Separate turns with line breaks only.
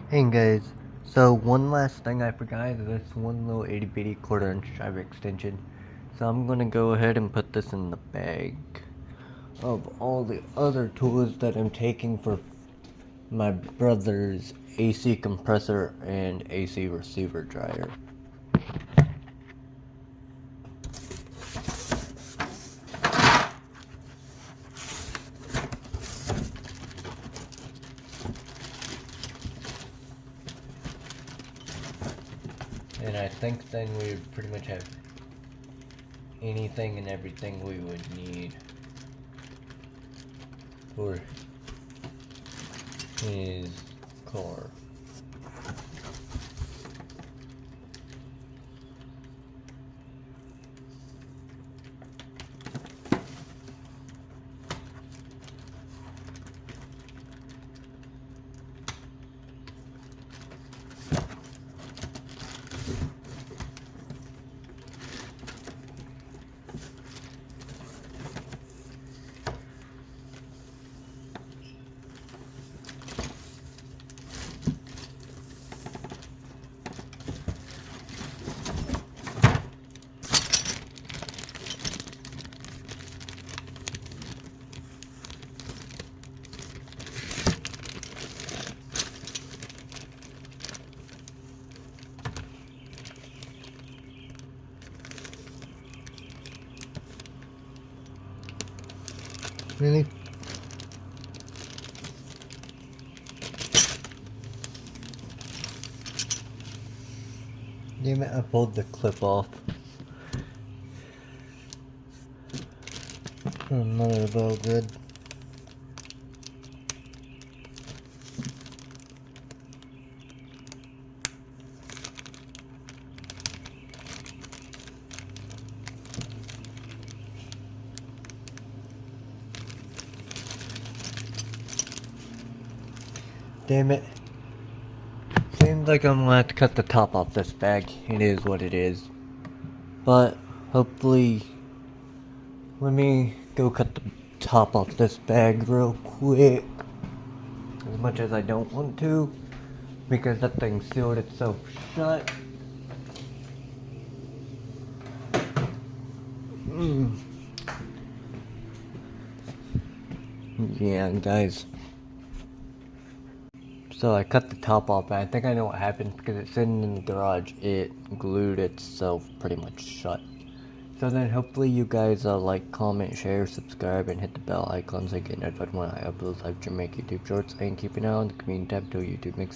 Hey guys, so one last thing I forgot is this one little itty bitty quarter-inch driver extension. So I'm gonna go ahead and put this in the bag of all the other tools that I'm taking for my brother's AC compressor and AC receiver dryer. And I think then we would pretty much have anything and everything we would need for his car. Really? Damn it, I pulled the clip off. Not at all good. Damn it. Seems like I'm gonna have to cut the top off this bag. It is what it is. But hopefully, let me go cut the top off this bag real quick. As much as I don't want to, because that thing sealed itself shut. Yeah, guys. So I cut the top off, and I think I know what happened because it's sitting in the garage. It glued itself pretty much shut. So then hopefully you guys like, comment, share, subscribe, and hit the bell icon so you get notified when I upload live Jamaica YouTube shorts, and keep an eye on the community tab till YouTube makes videos.